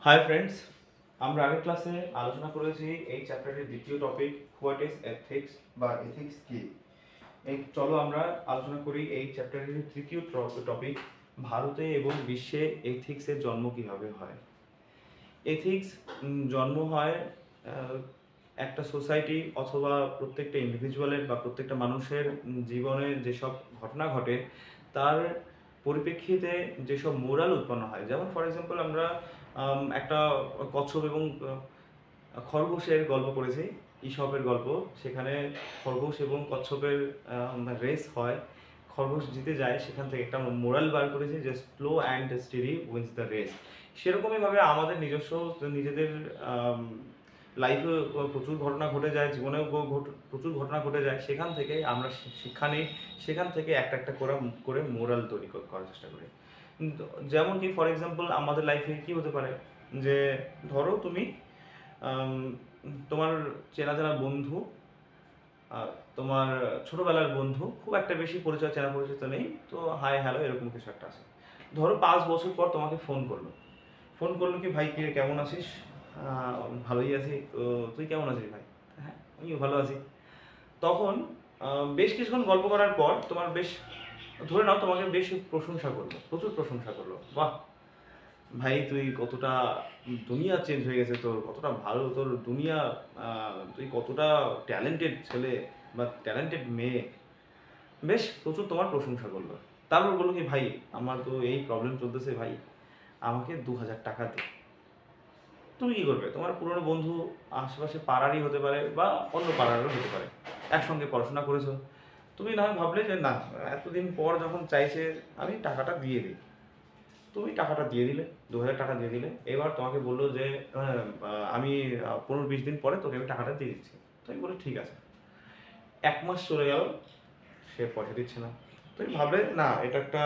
Hi friends, আমরা আগের ক্লাসে আলোচনা করেছি এই চ্যাপ্টারের দ্বিতীয় টপিক হোয়াট ইজ এথিক্স বা এথিক্স কি। চলো আমরা আলোচনা করি এই চ্যাপ্টারের তৃতীয় টপিক ভারতে এবং বিশ্বে এথিক্সের জন্ম কিভাবে হয়। এথিক্স জন্ম হয় একটা সোসাইটি অথবা প্রত্যেকটা ইন্ডিভিজুয়ালের বা প্রত্যেকটা মানুষের জীবনে যেসব ঘটনা ঘটে তার পরিপ্রেক্ষিতে যেসব মোরাল উৎপন্ন হয়। যেমন ফর এক্সাম্পল আমরা একটা কচ্ছপ এবং খরগোশের গল্প পড়েছি, ঈশপের গল্প। সেখানে খরগোশ এবং কচ্ছপের রেস হয়, খরগোশ জিতে যায়, সেখান থেকে একটা মোরাল বার করেছে যে slow and steady wins the race. সেরকমইভাবে আমাদের নিজেদের লাইফে প্রচুর ঘটনা ঘটে যায়, জীবনেও প্রচুর ঘটনা ঘটে যায়, সেখান থেকে আমরা শিক্ষা নিই, সেখান থেকে একটা একটা করে মোরাল তৈরি করার চেষ্টা করি। যেমন কি ফর এক্সাম্পল আমাদের লাইফে কি হতে পারে যে ধরো তুমি তোমার চেনা জানা বন্ধু, তোমার ছোটবেলার বন্ধু, খুব একটা বেশি চেনা পরিচিত নেই, তো হাই হ্যালো এরকম কিছু একটা আছে। ধরো 5 বছর পর তোমাকে ফোন করলো কি ভাই কে কেমন আছিস? ভালোই আছি, তো তুই কেমন আছিস ভাই? হ্যাঁ আমিও ভালো আছি। তখন বেশ কিছুক্ষণ গল্প করার পর তোমার বেশ, ধরে নাও তোমাকে বেশ প্রশংসা করলো, প্রচুর প্রশংসা করলো, বাহ ভাই তুই কতটা, দুনিয়া চেঞ্জ হয়ে গেছে তোর, কতটা ভালো তোর দুনিয়া, তুই কতটা ট্যালেন্টেড ছেলে বা ট্যালেন্টেড মেয়ে, বেশ প্রচুর তোমার প্রশংসা করলো। তারপর বললো কি ভাই আমার তো এই প্রবলেম চলতেছে ভাই, আমাকে 2000 টাকা দে। তুমি কি করবে? তোমার পুরনো বন্ধু, আশেপাশে পাড়ারই হতে পারে বা অন্য পাড়ারও হতে পারে, একসঙ্গে পড়াশোনা করেছো, তুমি না হয় ভাবলে যে না, এতদিন পর যখন চাইছে আমি টাকাটা দিয়ে দিই। তুমি টাকাটা দিয়ে দিলে, 2000 টাকা দিয়ে দিলে। এবার তোমাকে বললো যে আমি 15-20 দিন পরে তোকে আমি টাকাটা দিয়ে দিচ্ছি। তুমি বলে ঠিক আছে। 1 মাস চলে গেল, সে পয়সা দিচ্ছে না। তুমি ভাবলে না এটা একটা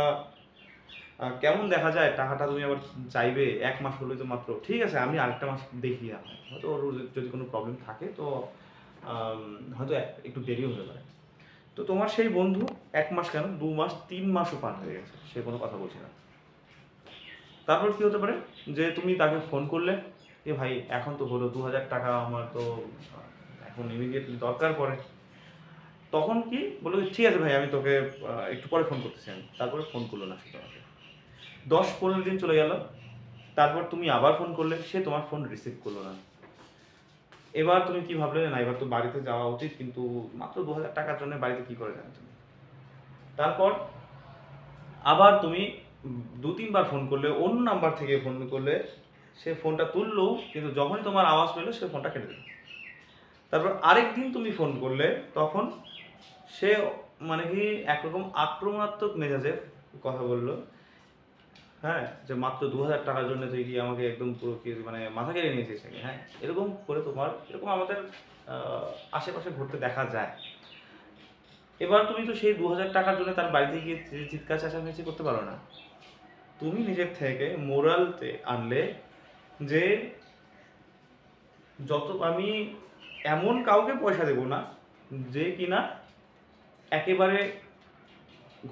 কেমন দেখা যায়, টাকাটা তুমি আবার চাইবে, 1 মাস হলে তো মাত্র, ঠিক আছে আমি আরেকটা মাস দেখি, হয়তো ওর যদি কোনো প্রবলেম থাকে তো হয়তো একটু দেরিও হতে পারে। তো তোমার সেই বন্ধু 1 মাস কেন, 2 মাস 3 মাসও পার হয়ে গেছে, সে কোনো কথা বলছে না। তারপর কি হতে পারে যে তুমি তাকে ফোন করলে, এ ভাই এখন তো হলো 2000 টাকা আমার তো এখন ইমিডিয়েটলি দরকার পড়ে। তখন কি বললো ঠিক আছে ভাই আমি তোকে একটু পরে ফোন করতেছি আমি। তারপরে ফোন করলো না সে তোমাকে, 10-15 দিন চলে গেল। তারপর তুমি আবার ফোন করলে, সে তোমার ফোন রিসিভ করলো না। এবার তুমি কি ভাবলে, না এবার তো বাড়িতে যাওয়া উচিত, কিন্তু মাত্র 2000 টাকার জন্য বাড়িতে কি করে যাবে তুমি? তারপর আবার তুমি 2-3 বার ফোন করলে, অন্য নাম্বার থেকে ফোন করলে, সে ফোনটা তুললো, কিন্তু যখনই তোমার আওয়াজ পেলো সে ফোনটা কেটে দিল। তারপর আরেক দিন তুমি ফোন করলে, তখন সে মানে কি একরকম আক্রমণাত্মক মেজাজে কথা বললো, হ্যাঁ যে মাত্র 2000 টাকার জন্য তুই কি আমাকে একদম পুরো কি মানে মাথা কেড়ে নিয়েছিস নাকি? হ্যাঁ এরকম করে তোমার, এরকম আমাদের আশেপাশে ঘুরতে দেখা যায়। এবার তুমি তো সেই 2000 টাকার জন্য তার বাড়িতে গিয়ে চিৎকার চেঁচামেচি করতে পারো না। তুমি নিজের থেকে মোরালতে আনলে যে আমি এমন কাউকে পয়সা দেব না যে কিনা একেবারে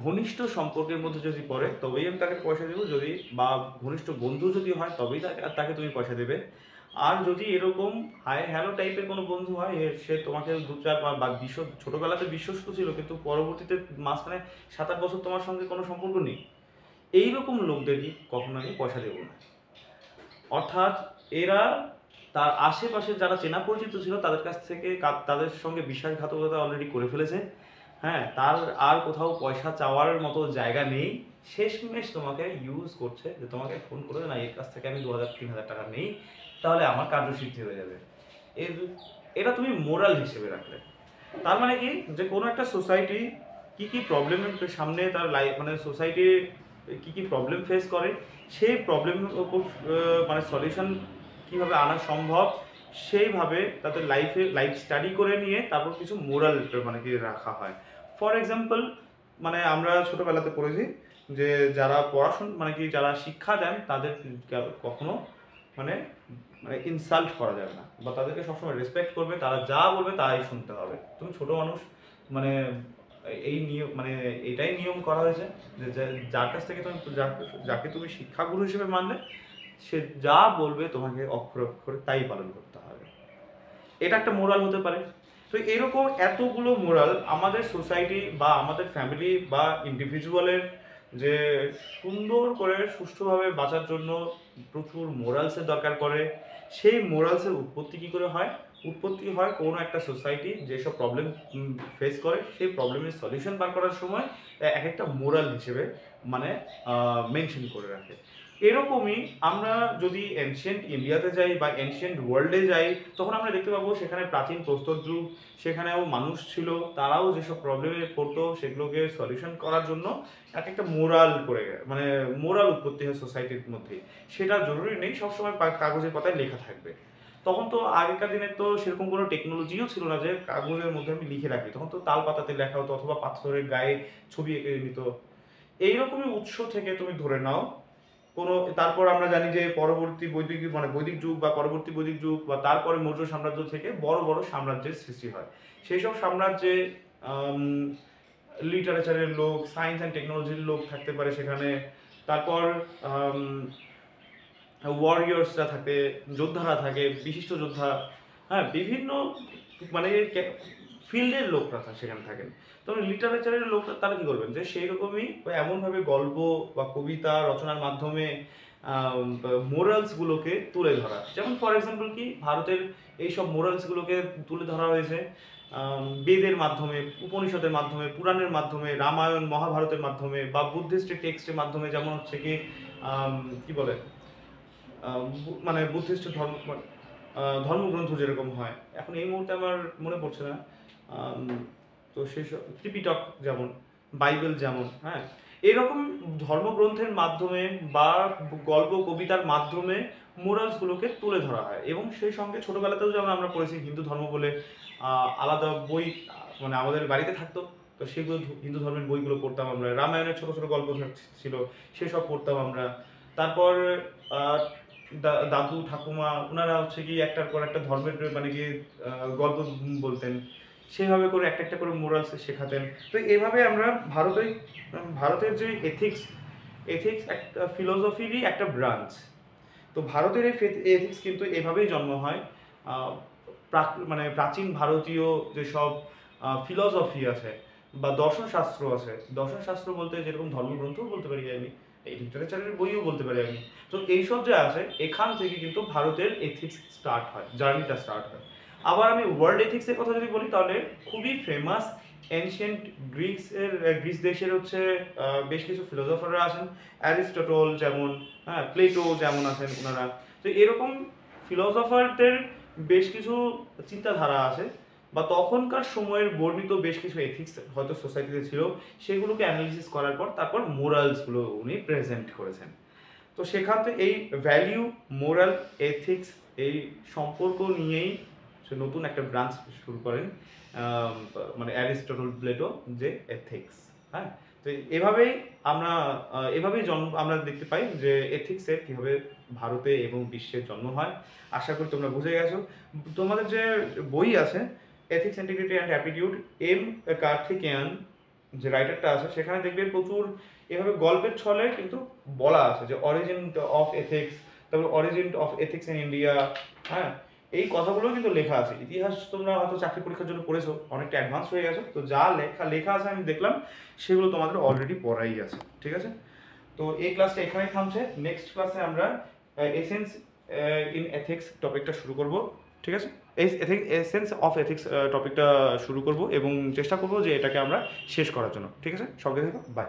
ঘনিষ্ঠ সম্পর্কের মধ্যে যদি পড়ে তবেই আমি তাকে পয়সা দেবো, যদি বা ঘনিষ্ঠ বন্ধু যদি হয় তবেই তাকে তুমি পয়সা দেবে। আর যদি এরকম হাই হ্যালো টাইপের কোনো বন্ধু হয়, সে তোমাকে 2-4 বা ছোটোবেলাতে বিশ্বস্ত ছিল কিন্তু পরবর্তীতে মাঝখানে 7-8 বছর তোমার সঙ্গে কোনো সম্পর্ক নেই, এইরকম লোকদেরই কখনো আমি পয়সা দেবো না। অর্থাৎ এরা তার আশেপাশে যারা চেনা পরিচিত ছিল তাদের কাছ থেকে তাদের সঙ্গে বিশ্বাসঘাতকতা অলরেডি করে ফেলেছে। হ্যাঁ, তার আর কোথাও পয়সা চাওয়ার মতো জায়গা নেই। শেষমেশ তোমাকে ইউজ করছে, যে তোমাকে ফোন করে না এর কাছ থেকে আমি 2000-3000 টাকা নেই, তাহলে আমার কার্যসিদ্ধি হয়ে যাবে। এর এটা তুমি মোরাল হিসেবে রাখলে। তার মানে কি, যে কোনো একটা সোসাইটি কি কি প্রবলেমের সামনে তার লাইফ, মানে সোসাইটি কি কি প্রবলেম ফেস করে, সেই প্রবলেমের ওপর মানে সলিউশন কীভাবে আনা সম্ভব, সেইভাবে তাদের লাইফ স্টাডি করে নিয়ে তারপর কিছু মোরাল মানে কি রাখা হয়। ফর এক্সাম্পল, মানে আমরা ছোটোবেলাতে পড়েছি যে যারা পড়াশোনা মানে কি যারা শিক্ষা দেন তাদের কখনো মানে মানে ইনসাল্ট করা যাবে না, বা তাদেরকে সবসময় রেসপেক্ট করবে, তারা যা বলবে তাই শুনতে হবে। তুমি ছোট মানুষ, মানে এই নিয়ম, মানে এটাই নিয়ম করা হয়েছে যে যার কাছ থেকে তুমি যাকে তুমি শিক্ষাগুরু হিসেবে মানলে সে যা বলবে তোমাকে অক্ষরে অক্ষরে তাই পালন করতে হবে। এটা একটা মোরাল হতে পারে। তো এরকম এতগুলো মোরাল আমাদের সোসাইটি বা আমাদের ফ্যামিলি বা ইন্ডিভিজুয়ালের যে সুন্দর করে সুষ্ঠুভাবে বাঁচার জন্য প্রচুর মোরালসের দরকার পড়ে। সেই মোরালসের উৎপত্তি কী করে হয়? উৎপত্তি হয় কোনো একটা সোসাইটি যেসব প্রবলেম ফেস করে, সেই প্রবলেমের সলিউশন বার করার সময় এক একটা মোরাল হিসেবে মানে মেনশন করে রাখে। এরকমই আমরা যদি এনশিয়েন্ট ইন্ডিয়াতে যাই বা এনশিয়েন্ট ওয়ার্ল্ডে যাই, তখন আমরা দেখতে পাবো সেখানে প্রাচীন প্রস্তর যুগ, সেখানেও মানুষ ছিল, তারাও যেসব প্রবলেমে পড়তো সেগুলোকে সলিউশন করার জন্য এক একটা মোরাল করে মানে মোরাল উৎপত্তি হয় সোসাইটির মধ্যে। সেটা জরুরি নেই সবসময় কাগজের পাতায় লেখা থাকবে। তখন তো আগেকার দিনে তো সেরকম কোনো টেকনোলজিও ছিল না যে কাগজের মধ্যে আমি লিখে রাখি, তখন তো তাল পাতাতে লেখা হতো অথবা পাথরের গায়ে ছবি এঁকে নিত। এইরকমই উৎস থেকে তুমি ধরে নাও কোনো, তারপর আমরা জানি যে পরবর্তী বৈদিক যুগ বা পরবর্তী বৈদিক যুগ বা তারপরে মৌর্য সাম্রাজ্য থেকে বড় বড় সাম্রাজ্যের সৃষ্টি হয়। সেই সব সাম্রাজ্যে লিটারেচারের লোক, সায়েন্স অ্যান্ড টেকনোলজির লোক থাকতে পারে সেখানে। তারপর ওয়ারিয়র্সরা থাকে, যোদ্ধারা থাকে, বিশিষ্ট যোদ্ধা, হ্যাঁ, বিভিন্ন মানে ফিল্ডের লোকরা সেখানে থাকেন। তবে লিটারেচারের লোকরা তারা কী করবেন যে সেই রকমই এমনভাবে গল্প বা কবিতা রচনার মাধ্যমে মোরালসগুলোকে তুলে ধরা। যেমন ফর এক্সাম্পল কি ভারতের এইসব মোরালসগুলোকে তুলে ধরা হয়েছে বেদের মাধ্যমে, উপনিষদের মাধ্যমে, পুরাণের মাধ্যমে, রামায়ণ মহাভারতের মাধ্যমে বা বুদ্ধিস্ট টেক্সটের মাধ্যমে। যেমন হচ্ছে কি কি বলে মানে বুদ্ধিস্ট ধর্মগ্রন্থ যেরকম হয়, এখন এই মুহূর্তে আমার মনে পড়ছে না, তো সেই সব ত্রিপিটক যেমন, বাইবেল যেমন, হ্যাঁ, এরকম ধর্মগ্রন্থের মাধ্যমে বা গল্প কবিতার মাধ্যমে মোরালসগুলোকে তুলে ধরা হয়। এবং সেই সঙ্গে ছোটোবেলাতেও যেমন আমরা পড়েছি হিন্দু ধর্ম বলে আলাদা বই মানে আমাদের বাড়িতে থাকতো, তো সেগুলো হিন্দু ধর্মের বইগুলো পড়তাম আমরা। রামায়ণের ছোটো ছোটো গল্প ছিল সেসব পড়তাম আমরা। তারপর দাদু ঠাকুমা ওনারা হচ্ছে কি একটার পর একটা ধর্মের মানে কি গল্প বলতেন, সেভাবে করে একটা একটা করে মোরালস শেখাতেন। তো এভাবে আমরা ভারতের যে এথিক্স একটা ফিলোসফিরই একটা ব্রাঞ্চ। তো ভারতের এই এথিক্স কিন্তু এভাবেই জন্ম হয়। মানে প্রাচীন ভারতীয় যেসব ফিলোসফি আছে বা দর্শনশাস্ত্র আছে, দর্শনশাস্ত্র বলতে যেরকম ধর্মগ্রন্থও বলতে পারি আমি, এই লিটারেচারের বইও বলতে পারি আমি। তো এইসব যে আছে এখান থেকে কিন্তু ভারতের এথিক্স স্টার্ট হয়, জার্নিটা স্টার্ট হয়। আবার আমি ওয়ার্ল্ড এথিক্সের কথা যদি বলি তাহলে খুবই ফেমাস এনশিয়েন্ট গ্রিস দেশের হচ্ছে বেশ কিছু ফিলোসফাররা আছেন, অ্যারিস্টটল যেমন, হ্যাঁ, প্লেটো যেমন আছেন ওনারা। তো এরকম ফিলোসফারদের বেশ কিছু চিন্তাধারা আছে বা তখনকার সময়ের বর্ণিত বেশ কিছু এথিক্স হয়তো সোসাইটিতে ছিল, সেগুলোকে অ্যানালিসিস করার পর তারপর মোরালসগুলো উনি প্রেজেন্ট করেছেন। তো সেখান থেকে এই ভ্যালিউ, মোরাল, এথিক্স এই সম্পর্ক নিয়েই সে নতুন একটা ব্রাঞ্চ শুরু করেন মানে অ্যারিস্টটল প্লেটো যে এথিক্স। হ্যাঁ, তো এভাবেই আমরা দেখতে পাই যে এথিক্সের কীভাবে ভারতে এবং বিশ্বের জন্ম হয়। আশা করি তোমরা বুঝে গেছো। তোমাদের যে বই আছে ethics, integrity and attitude, M Karthikeyan যে রাইটারটা আছে, সেখানে দেখবে প্রচুর এভাবে গল্পের ছলে কিন্তু বলা আছে যে অরিজিন অফ এথিক্স, তারপর origin of ethics in India, হ্যাঁ, এই কথাগুলো কিন্তু লেখা আছে। ইতিহাস তোমরা হয়তো চাকরি পরীক্ষার জন্য পড়েছো, অনেকটা অ্যাডভান্স হয়ে গেছো, তো যা লেখা আছে আমি দেখলাম সেগুলো তোমাদের অলরেডি পড়াই আছে, ঠিক আছে? তো এই ক্লাসটা এখানেই থামছে। নেক্সট ক্লাসে আমরা এসেন্স ইন এথিক্স টপিকটা শুরু করব, ঠিক আছে? এসেন্স অফ এথিক্স টপিকটা শুরু করব এবং চেষ্টা করব যে এটাকে আমরা শেষ করার জন্য, ঠিক আছে? সঙ্গে থেকো, বাই।